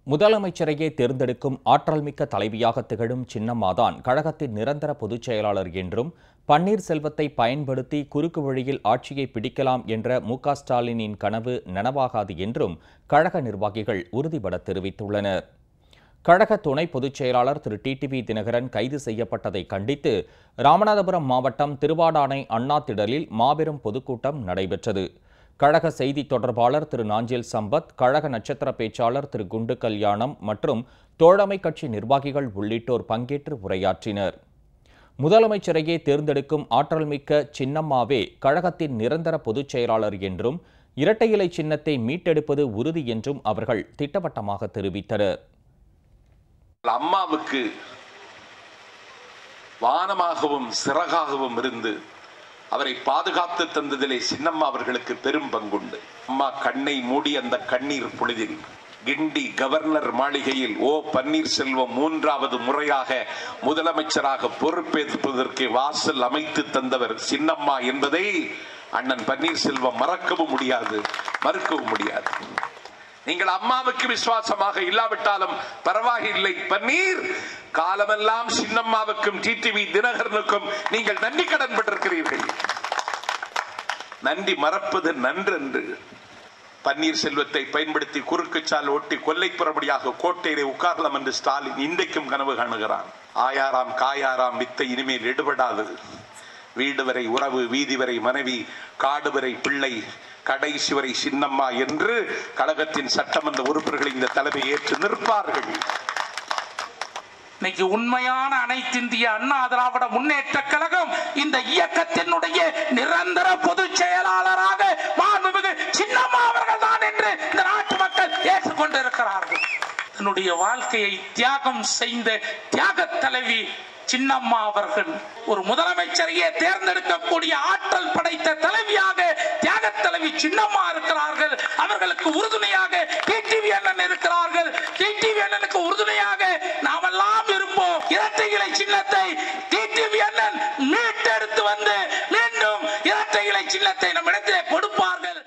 முதலமைச்சரையே தேர்ந்தெடுக்கும் ஆற்றல்மிக்க தலைவியாக திகழும் சின்னம்மாதான் கழகத்தின் நிரந்தர பொதுச் செயலாளர் என்றும், பன்னீர்செல்வத்தை பயன்படுத்தி குறுக்கு வழியில் ஆட்சியை பிடிக்கலாம் என்ற மு.க.ஸ்டாலினின் கனவு நனவாகாது என்றும் கழக நிர்வாகிகள் உறுதிபட தெரிவித்துள்ளனர். கழக துணை பொதுச் செயலாளர் திரு டிடிவி தினகரன் கைது செய்யப்பட்டதை கண்டித்து ராமநாதபுரம் மாவட்டம் திருவாடானை அண்ணா திடலில் மாபெரும் பொதுக்கூட்டம் நடைபெற்றது. கழக செய்தி தொடர்பாளர் திரு நாஞ்சில் சம்பத், கழக நட்சத்திர பேச்சாளர் திரு குண்டு கல்யாணம் மற்றும் தோழமை கட்சி நிர்வாகிகள் உள்ளிட்டோர் பங்கேற்று உரையாற்றினர். முதலமைச்சரையே தேர்ந்தெடுக்கும் ஆற்றல்மிக்க சின்னம்மாவே கழகத்தின் நிரந்தர பொதுச் செயலாளர் என்றும், இரட்டை இலை சின்னத்தை மீட்டெடுப்பது உறுதி என்றும் அவர்கள் திட்டவட்டமாக தெரிவித்தனர். அம்மாவுக்கு வானமாகவும் சிறகாகவும் இருந்து அவரை பாதுகாத்து தந்ததிலே சின்னம்மா அவர்களுக்கு பெரும் பங்குண்டு. அம்மா கண்ணை மூடி அந்த கண்ணீர் பொழுதில் கிண்டி கவர்னர் மாளிகையில் பன்னீர்செல்வம் 3வது முறையாக முதலமைச்சராக பொறுப்பேற்பதற்கு வாசல் அமைத்து தந்தவர் சின்னம்மா என்பதை அண்ணன் பன்னீர்செல்வம் மறக்கவும் முடியாது, மறுக்கவும் முடியாது. நீங்கள் அம்மாவுக்கு விசுவாசமாக இல்லாவிட்டாலும் பரவாயில்லை, பன்னீர் காலமெல்லாம் சின்னம்மாவுக்கும் டிடிவி தினகரனுக்கும் நீங்கள் நன்றி கடன் பட்டிருக்கிறீர்கள். நன்றி மறப்பது நன்றென்று பன்னீர்செல்வத்தை பயன்படுத்தி குறுக்குச்சால் ஓட்டி கொல்லைப்புறபடியாக கோட்டையிலே உட்காரலாம் என்று ஸ்டாலின் இன்றைக்கும் கனவு காணுகிறான். ஆயாராம் காயாராம் வித்தை இனிமேல் எடுபடாது. வீடு வரை உறவு, வீதி வரை மனைவி, காடு வரை பிள்ளை, கடைசி வரை சின்னம்மா என்று கழகத்தின் சட்டமன்ற உறுப்பினர்கள் இந்த தலைமை ஏற்று நிற்பார்கள். இன்னைக்கு உண்மையான அனைத்து இந்திய அண்ணா திராவிட முன்னேற்ற கழகம் இந்த இயக்கத்தினுடைய நிரந்தர பொதுச் செயலாளராக மாண்புமிகு சின்னம்மா அவர்கள் தான் என்று இந்த நாட்டு மக்கள் ஏற்றுக்கொண்டிருக்கிறார்கள். தன்னுடைய வாழ்க்கையை தியாகம் செய்த தியாக தலைவி சின்னம்மா அவர்கள் ஒரு முதலமைச்சரையே தேர்ந்தெடுக்கக்கூடிய ஆற்றல் படைத்த தலைவியாக தியாக தலைவி சின்னம்மா இருக்கிறார்கள். அவர்களுக்கு உறுதுணையாக டிடிவி அண்ணன் இருக்கிறார்கள். டிடிவி அண்ணனுக்கு உறுதுணையாக நாமெல்லாம் இருப்போம். இரட்டை இலை சின்னத்தை டிடிவி அண்ணன் மீட்டெடுத்து வந்து மீண்டும் இரட்டை இலை சின்னத்தை நம் இடத்திலே கொடுப்பார்கள்.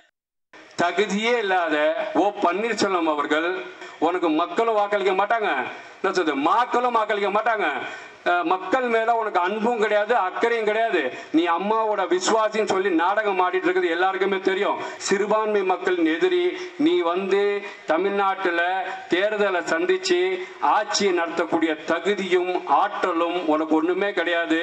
தகுதியே இல்லாத பன்னீர்செல்வம் அவர்கள் உனக்கு மக்களும் வாக்களிக்க மாட்டாங்க, மக்களும் வாக்களிக்க மாட்டாங்க. மக்கள் மேல உனக்கு அன்பும் கிடையாது, அக்கறையும் கிடையாது. நீ அம்மாவோட விசுவாசின்னு சொல்லி நாடகம் ஆடிட்டு இருக்கிறது எல்லாருக்குமே தெரியும். சிறுபான்மை மக்களின் எதிரி நீ வந்து தமிழ்நாட்டில் தேர்தலை சந்திச்சு ஆட்சியை நடத்தக்கூடிய தகுதியும் ஆற்றலும் உனக்கு ஒண்ணுமே கிடையாது.